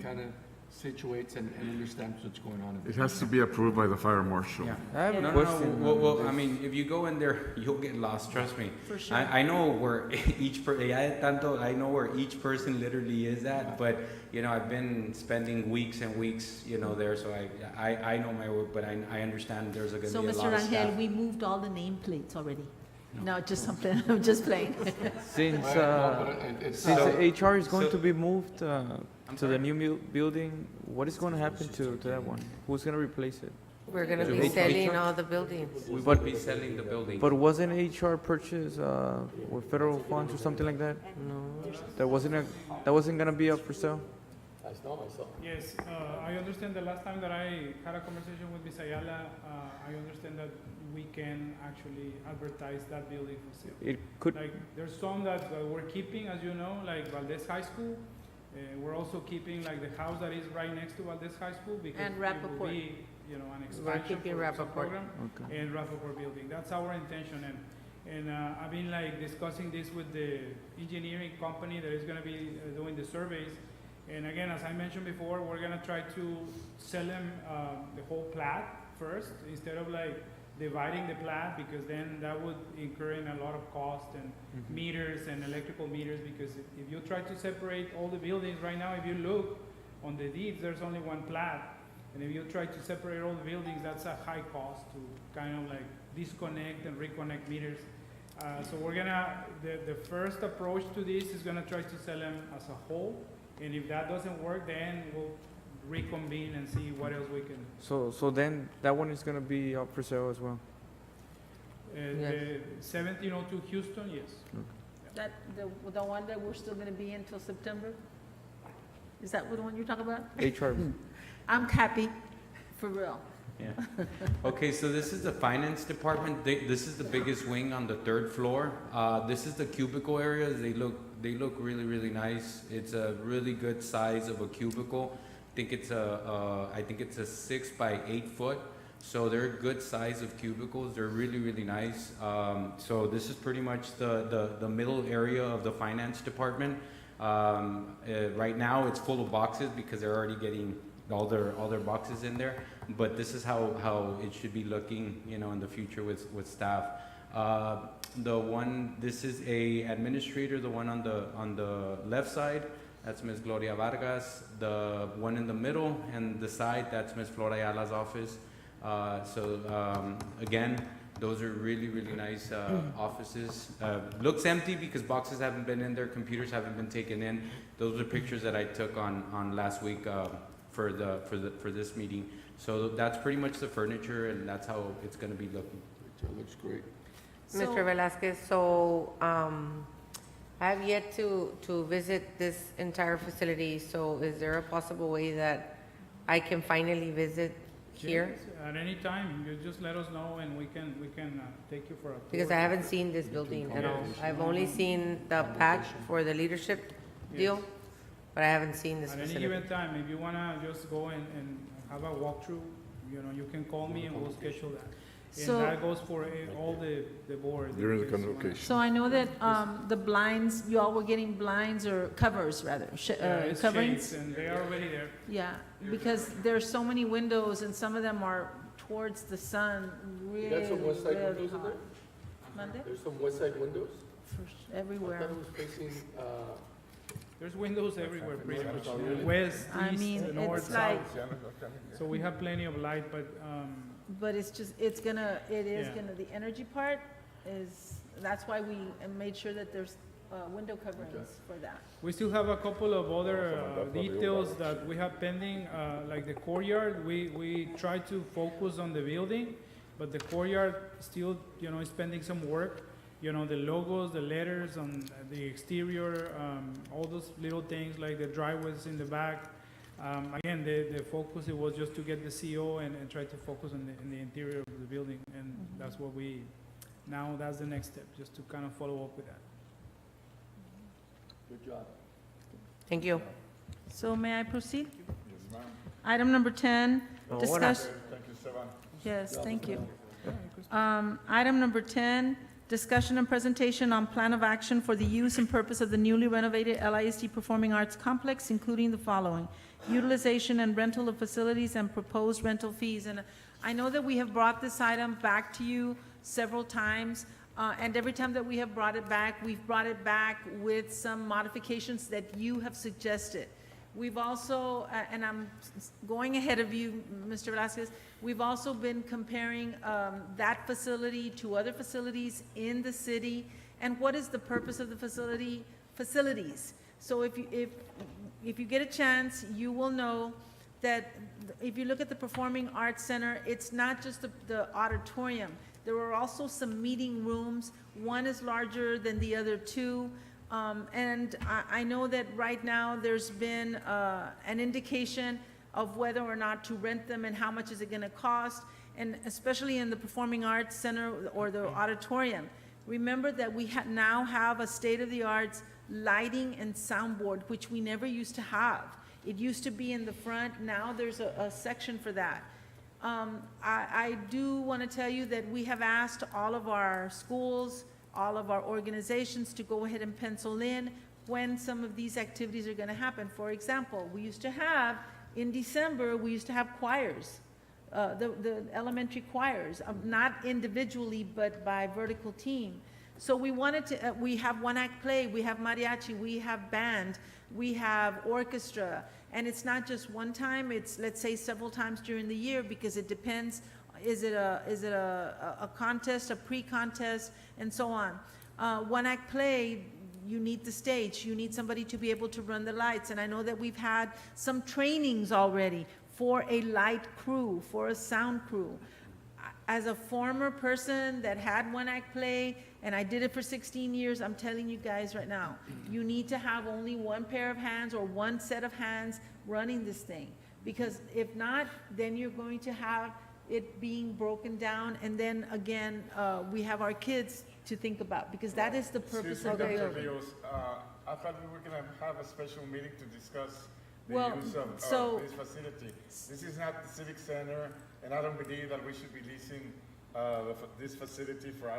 kind of situates and understands what's going on. It has to be approved by the fire marshal. Yeah. I have a No, question. well, I mean, if you go in there, you'll get lost, trust me. For sure. I know where I know where each person literally is at, but, you know, I've been spending weeks and weeks, you know, there, so I know my work, but I understand there's going to So, be a lot Mr. of Rangel, staff. we moved all the nameplates already. No, just something, I'm just playing. Since It's since So- the HR is going so- to be moved I'm to the sorry? new building, what is going to happen to that one? Who's going to replace it? We're gonna To be HR? selling all the buildings. We would be selling the building. But wasn't HR purchase with federal funds or something like that? No. That wasn't going to be up for sale? Yes, I understand the last time that I had a conversation with Ms. Ayala, I understand that we can actually advertise that building for sale. It could, Like, there's some that we're keeping, as you know, like Valdez High School. We're also keeping like the house that is right next to Valdez High School because And it will Rappaport. be, you know, an We're expansion keeping for some Rappaport. program. okay. And Rappaport building. That's our intention, and I've been like discussing this with the engineering company that is gonna be doing the surveys. And again, as I mentioned before, we're gonna try to sell them the whole plat first, instead of like dividing the plat, because then that would incur in a lot of cost and meters and electrical meters, because if you try to separate all the buildings, right now, if you look on the deeds, there's only one plat. And if you try to separate all the buildings, that's a high cost to kind of like disconnect and reconnect meters. So we're gonna, the first approach to this is gonna try to sell them as a whole. And if that doesn't work, then we'll reconvene and see what else we can. So then that one is going to be up for sale as well? The 1702 Houston, yes. That, the one that we're still gonna be in until September? Is that the one you're talking about? HR, I'm happy, for real. Yeah. Okay, so this is the finance department. This is the biggest wing on the third floor. This is the cubicle areas. They look really, really nice. It's a really good size of a cubicle. I think it's a 6 by 8 foot. So they're a good size of cubicles. They're really, really nice. So this is pretty much the middle area of the finance department. Right now it's full of boxes because they're already getting all their boxes in there. But this is how it should be looking, you know, in the future with staff. This is a administrator, the one on the left side, that's Ms. Gloria Vargas. The one in the middle and the side, that's Ms. Flora Ayala's office. Again, those are really, really nice offices. Looks empty because boxes haven't been in there, computers haven't been taken in. Those are pictures that I took on last week for this meeting. So that's pretty much the furniture, and that's how it's going to be looking. It looks great. So- Mr. Velasquez, so, I have yet to visit this entire facility, so is there a possible way that I can finally visit here? Yes, at any time, you just let us know and we can take you for a tour. Because I haven't seen this building at all. I've only seen the patch for the leadership deal, but I haven't seen this At any facility. given time, if you wanna just go and have a walkthrough, you know, you can call me and we'll schedule that. And So- that goes for all the board. During the Just wanna- convocation. So I know that, the blinds, you all were getting blinds or covers rather, It's coverings? shades, and they are already there. Yeah, because there's so many windows and some of them are towards the sun, really, got some west side really windows in hot. there? Monday? There's some west side windows? Everywhere. I thought it was facing, There's windows everywhere, pretty much. Oh, really? West, I east, mean, north, it's like, south. So we have plenty of light, but it's just, it is Yeah. gonna, the energy part is, that's why we made sure that there's, window coverings for that. we still have a couple of other details that we have pending, like the courtyard. We try to focus on the building, but the courtyard still, you know, is pending some work. You know, the logos, the letters on the exterior, all those little things like the driveways in the back. Again, the focus, it was just to get the CO and try to focus on the interior of the building, and that's what now that's the next step, just to kind of follow up with that. good job. Thank you. So may I proceed? Item number 10, discuss. Yes, thank you. Item number 10, discussion and presentation on plan of action for the use and purpose of the newly renovated LISD Performing Arts Complex, including the following: utilization and rental of facilities and proposed rental fees. And I know that we have brought this item back to you several times, and every time that we have brought it back, we've brought it back with some modifications that you have suggested. We've also, and I'm going ahead of you, Mr. Velazquez, we've also been comparing that facility to other facilities in the city, and what is the purpose of the facilities. So if you get a chance, you will know that if you look at the Performing Arts Center, it's not just the auditorium. There are also some meeting rooms. One is larger than the other two. And I know that right now there's been an indication of whether or not to rent them and how much is it going to cost, and especially in the Performing Arts Center or the auditorium. Remember that we now have a state-of-the-art lighting and soundboard, which we never used to have. It used to be in the front. Now there's a section for that. I do want to tell you that we have asked all of our schools, all of our organizations to go ahead and pencil in when some of these activities are going to happen. For example, we used to have, in December, we used to have choirs, the elementary choirs, not individually, but by vertical team. So we wanted to, we have one-act play, we have mariachi, we have band, we have orchestra, and it's not just one time, it's, let's say, several times during the year, because it depends. Is it a contest, a pre-contest, and so on? One-act play, you need the stage. You need somebody to be able to run the lights. And I know that we've had some trainings already for a light crew, for a sound crew. As a former person that had one-act play, and I did it for 16 years, I'm telling you guys right now, you need to have only one pair of hands or one set of hands running this thing. Because if not, then you're going to have it being broken down, and then again, we have our kids to think about, because that is the purpose of the building. I thought we were gonna have a special meeting to discuss the Well, use of so- this facility. This is not the civic center, and I don't believe that we should be leasing this facility for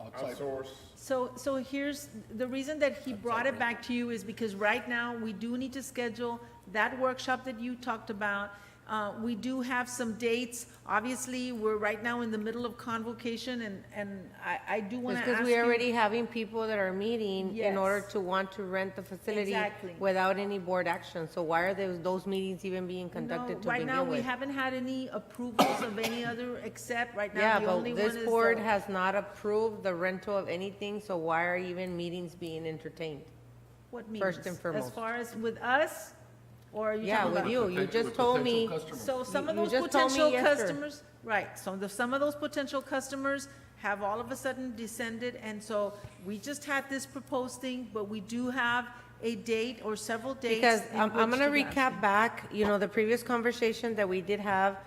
outsource. So here's, the reason that he brought it back to you is because right now, we do need to schedule that workshop that you talked about. We do have some dates. Obviously, we're right now in the middle of Convocation, and I do want to ask you. Because we're already having people that are meeting in Yes. order to want to rent the facility Exactly. without any board action. So why are those meetings even being conducted to No, right now, begin we with? haven't had any approvals of any other, except right now, Yeah, the but only one is this board the. has not approved the rental of anything, so why are even meetings being entertained? What first meetings? and foremost. As far as with us, or are you Yeah, talking with about? you. You just told me, So some of You those just told me potential yes, sir. customers, right, so some of those potential customers have all of a sudden descended, and so we just had this proposed thing, but we do have a date or several dates. because in I'm which gonna to ask recap you. back, the previous conversation that we did have,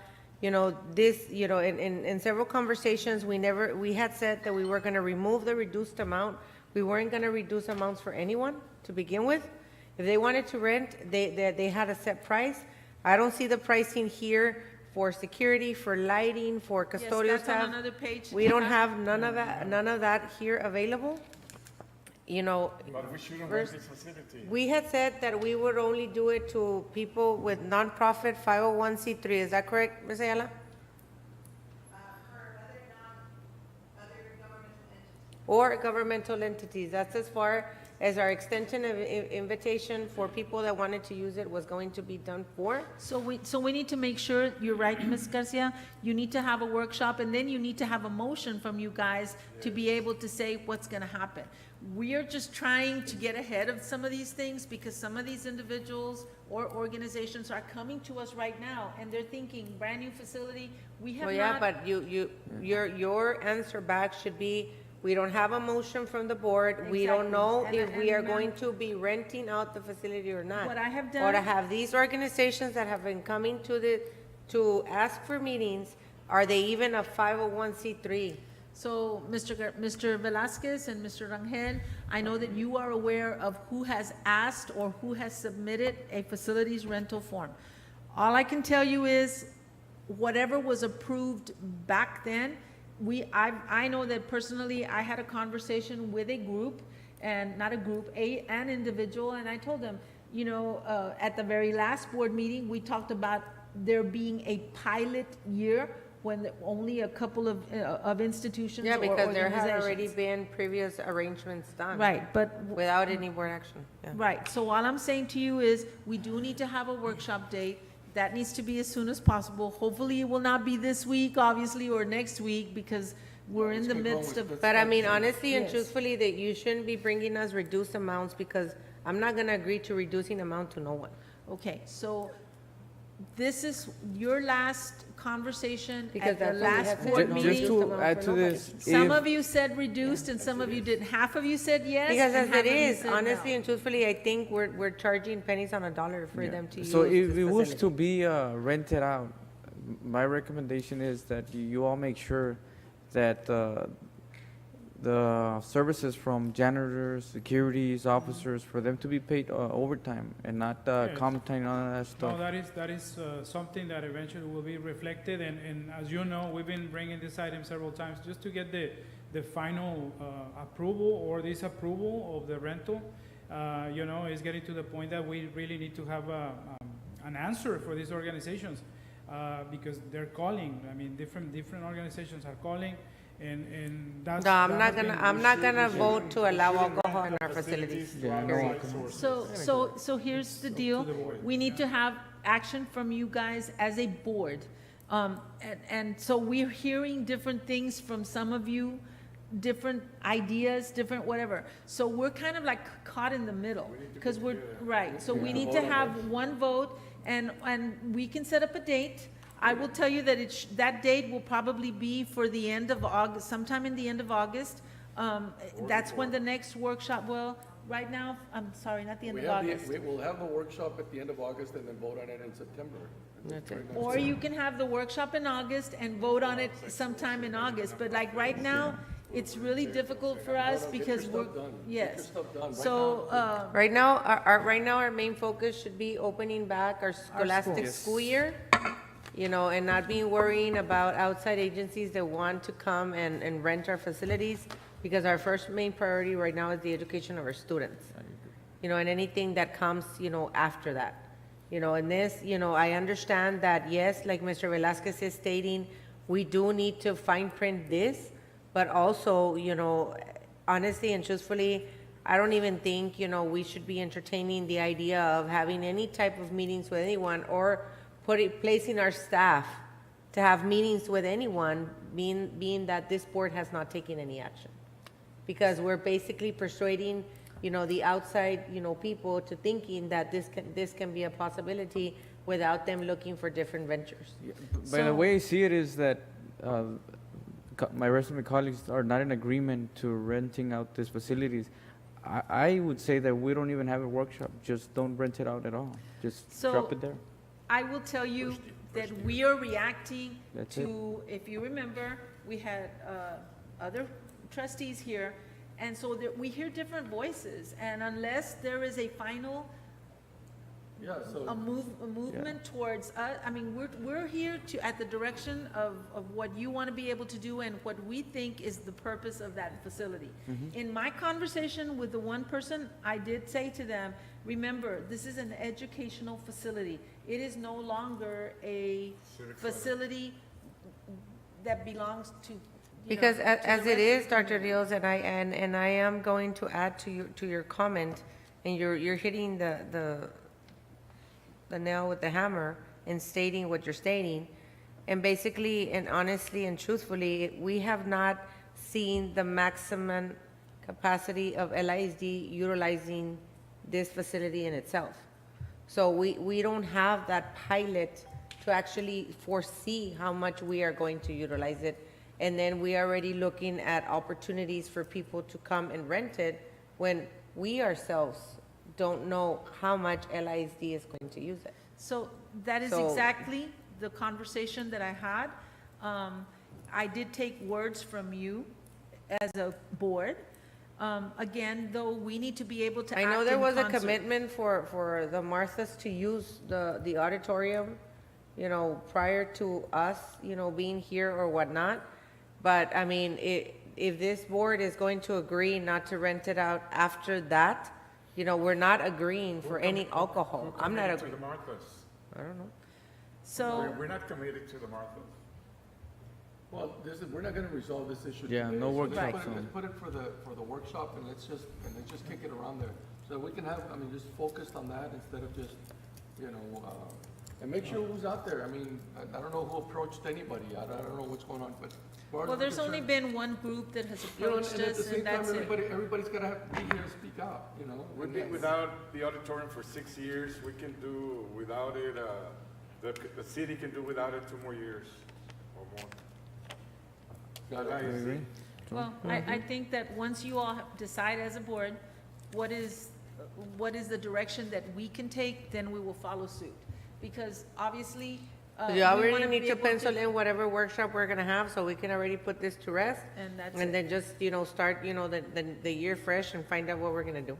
this, in several conversations, we had said that we were gonna remove the reduced amount. We weren't gonna reduce amounts for anyone to begin with. If they wanted to rent, they had a set price. I don't see the pricing here for security, for lighting, for custodial Yes, that's on staff. another page. We don't have none of that here available. But we shouldn't rent First- this facility. We had said that we would only do it to people with nonprofit 501c3. Is that correct, Ms. Ayala? Or governmental entities. That's as far as our extension of invitation for people that wanted to use it was going to be done for. So we need to make sure, you're right, Ms. Garcia, you need to have a workshop, and then you need to have a motion from you guys to be able to say what's gonna happen. We are just trying to get ahead of some of these things, because some of these individuals or organizations are coming to us right now, and they're thinking, brand-new facility, we have Well, not. yeah, but your answer back should be, we don't have a motion from the board. We don't Exactly. know And- if we are and going to be renting out the facility or not. What I have Or to done, have these organizations that have been coming to ask for meetings, are they even a 501c3? so Mr. Velazquez and Mr. Rangel, I know that you are aware of who has asked or who has submitted a facilities rental form. All I can tell you is, whatever was approved back then I know that personally, I had a conversation with a group, and not a group, an individual, and I told them, at the very last board meeting, we talked about there being a pilot year when only a couple of institutions Yeah, or because there had already organizations. been previous arrangements done. Right, but Without any board action, yeah. right, so all I'm saying to you is, we do need to have a workshop date. That needs to be as soon as possible. Hopefully, it will not be this week, obviously, or next week, because we're in the midst of, But I mean, honestly and Yes. truthfully, that you shouldn't be bringing us reduced amounts, because I'm not gonna agree to reducing amount to no one. okay, so this is your last conversation Because at the that's what we last have said, board no Just meeting. reduced to amount add for to nobody. this, Some if, of you said reduced and some of you didn't. Half of you said yes. Because and as half it of you is, said honestly no. and truthfully, I think we're charging pennies on a dollar for them to use so if this it was facility. to be rented out, my recommendation is that you all make sure that the services from janitors, securities, officers, for them to be paid overtime and not Yes. commenting on that No, stuff. that is something that eventually will be reflected, and as you know, we've been bringing this item several times just to get the final approval or disapproval of the rental. It's getting to the point that we really need to have an answer for these organizations, because they're calling. I mean, different organizations are calling, and that's. No, I'm that not has gonna, been- I'm not gonna vote to allow We shouldn't alcohol rent in the our facilities. Yeah, to no outside alcohol. sources. So here's the Up deal. to the board. We need to have action from you guys as a board. And so we're hearing different things from some of you, different ideas, different whatever. So we're kind of like caught in the middle, because right, so we need to have one vote, and we can set up a date. I will tell you that that date will probably be for the end of August, sometime in the end of August. That's when the next workshop, well, right now, I'm sorry, not the end of August. We'll have a workshop at the end of August and then vote on it in September. That's it. Or you can have the workshop in August and vote on it sometime in August, but like right now, it's really difficult for us Get your because stuff we're, done. Get your yes. stuff done. Right So, now, Right now, our main focus should be opening back our scholastic school year, and not being worrying about outside agencies that want to come and rent our facilities, because our first main priority right now is the education of our students. And anything that comes, after that. And this, I understand that, yes, like Mr. Velasquez is stating, we do need to fine print this, but also, honestly and truthfully, I don't even think, we should be entertaining the idea of having any type of meetings with anyone, or placing our staff to have meetings with anyone, being that this board has not taken any action. Because we're basically persuading, the outside, people to thinking that this can be a possibility without them looking for different ventures. By the So- way I see it is that my rest of my colleagues are not in agreement to renting out these facilities. I would say that we don't even have a workshop, just don't rent it out at all, just So- drop it there. I will tell you that we are reacting That's to, if you remember, we had other trustees here, and so we hear different voices, and unless there is a final, Yeah, so. a movement towards, I mean, we're here at the direction of what you want to be able to do and what we think is the purpose of that facility. In my conversation with the one person, I did say to them, remember, this is an educational facility. It is no longer a facility that belongs to, Because to the as it rest is, of the Dr. community. Rios, and I am going to add to your comment, and you're hitting the nail with the hammer in stating what you're stating. And basically, and honestly and truthfully, we have not seen the maximum capacity of LISD utilizing this facility in itself. So we don't have that pilot to actually foresee how much we are going to utilize it. And then we are already looking at opportunities for people to come and rent it when we ourselves don't know how much LISD is going to use it. So that is So- exactly the conversation that I had. I did take words from you as a board. Again, though, we need to be able to I act know there in was a concert. commitment for the Marthas to use the auditorium, prior to us, being here or whatnot. But, I mean, if this board is going to agree not to rent it out after that, you know, we're not agreeing for any alcohol. I'm not Committed to agreeing. the Marthas. I don't know. So, We're not committed to the Marthas. Well, we're not gonna resolve this issue Yeah, today. no so let's workshop, put it- so- Let's put it for the workshop, and let's just kick it around there. So we can have, I mean, just focused on that instead of just, you know, and make sure who's out there. I mean, I don't know who approached anybody. I don't know what's going on, but as far as well, I'm there's only concerned, been one group that has you know, approached and at the us, same and time, that's it. everybody's gotta have to be here to speak out, you know? We've and been that's- without the auditorium for 6 years. We can do without it, the city can do without it 2 more years or more. Got it. I.S.D. Well, I think that once you all decide as a board, what is the direction that we can take, then we will follow suit. Because obviously, You we already wanna need be to able pencil in whatever workshop we're gonna have, so we can already put this to rest. And that's And it. then just, you know, start, you know, the year fresh and find out what we're gonna do.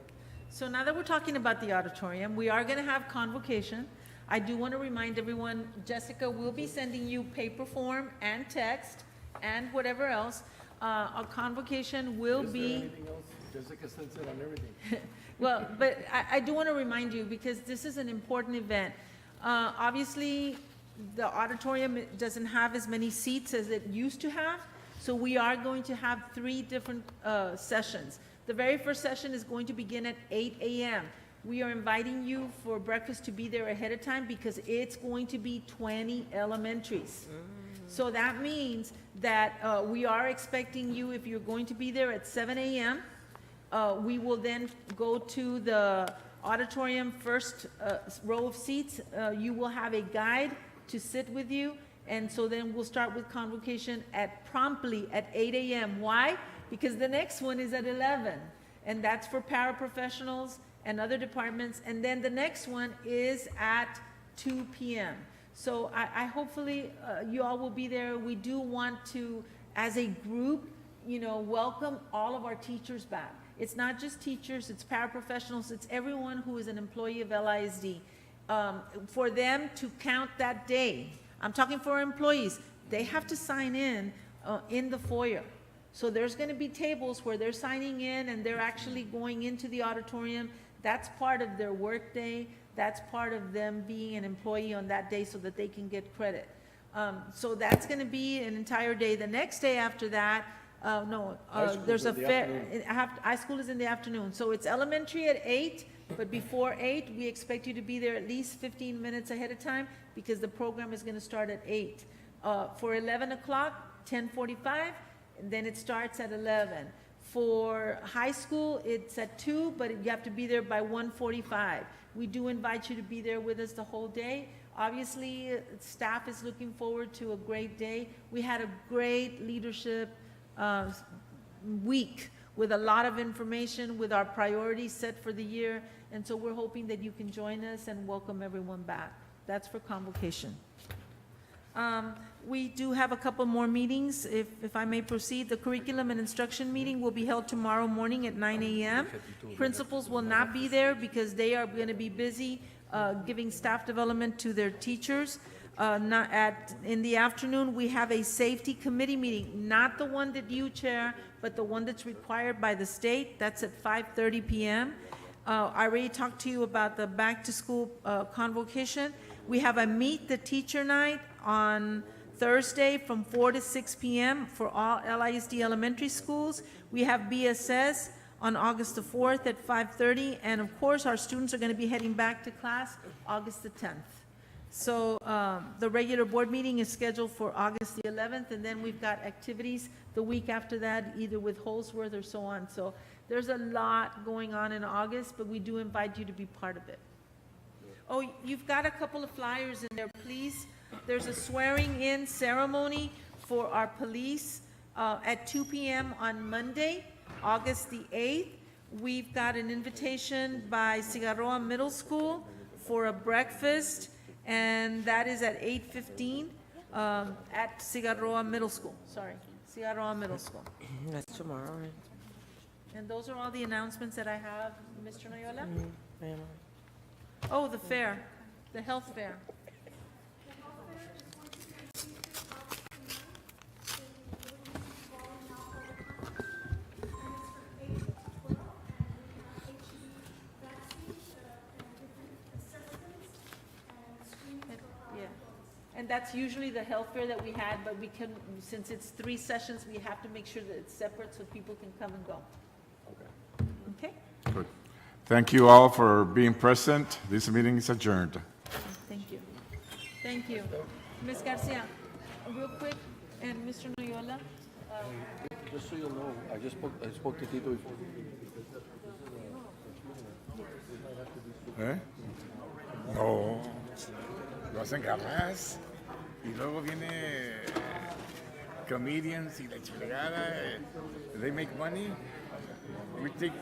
So now that we're talking about the auditorium, we are gonna have convocation. I do want to remind everyone, Jessica will be sending you paper form and text and whatever else. Our convocation will Is there be. anything else? Jessica sends it on everything. Well, but I do want to remind you, because this is an important event. Obviously, the auditorium doesn't have as many seats as it used to have, so we are going to have 3 different sessions. The very first session is going to begin at 8 a.m. We are inviting you for breakfast to be there ahead of time, because it's going to be 20 elementaries. So that means that we are expecting you, if you're going to be there at 7 a.m., we will then go to the auditorium, first row of seats. You will have a guide to sit with you, and so then we'll start with convocation promptly at 8 a.m. Why? Because the next one is at 11, and that's for paraprofessionals and other departments, and then the next one is at 2 p.m. So I hopefully you all will be there. We do want to, as a group, you know, welcome all of our teachers back. It's not just teachers, it's paraprofessionals, it's everyone who is an employee of LISD. For them to count that day, I'm talking for our employees, they have to sign in the foyer. So there's going to be tables where they're signing in and they're actually going into the auditorium. That's part of their workday. That's part of them being an employee on that day so that they can get credit. So that's going to be an entire day. The next day after that, there's a in the fair, high school is in the afternoon. So it's elementary at 8, but before 8, we expect you to be there at least 15 minutes ahead of time, because the program is going to start at 8. For 11 o'clock, 10:45, and then it starts at 11. For high school, it's at 2, but you have to be there by 1:45. We do invite you to be there with us the whole day. Obviously, staff is looking forward to a great day. We had a great leadership week with a lot of information, with our priorities set for the year, and so we're hoping that you can join us and welcome everyone back. That's for convocation. We do have a couple more meetings, if I may proceed. The curriculum and instruction meeting will be held tomorrow morning at 9 a.m. Principals will not be there because they are going to be busy giving staff development to their teachers. In the afternoon, we have a safety committee meeting, not the one that you chair, but the one that's required by the state. That's at 5:30 p.m. I already talked to you about the back-to-school convocation. We have a Meet the Teacher Night on Thursday from 4 to 6 p.m. for all LISD elementary schools. We have BSS on August the 4th at 5:30, and of course, our students are going to be heading back to class August the 10th. So the regular board meeting is scheduled for August the 11th, and then we've got activities the week after that, either with Holsworth or so on. So there's a lot going on in August, but we do invite you to be part of it. Oh, you've got a couple of flyers in there, please. There's a swearing-in ceremony for our police at 2 p.m. on Monday, August the 8th. We've got an invitation by Cigarroa Middle School for a breakfast, and that is at 8:15 at Cigarroa Middle School. Cigarroa Middle School. That's tomorrow, right? And those are all the announcements that I have, Mr. Noyola. I know. Oh, the fair, the health fair. And that's usually the health fair that we had, but we can, since it's 3 sessions, we have to make sure that it's separate so people can come and go. Okay? Good. Thank you all for being present. This meeting is adjourned. Thank you. Thank you. Ms. Garcia, real quick, and Mr. Noyola, Just so you know, I spoke to Tito before. ¿Eh? No, lo hacen garras. Y luego viene comedians y la chingada. They make money. We take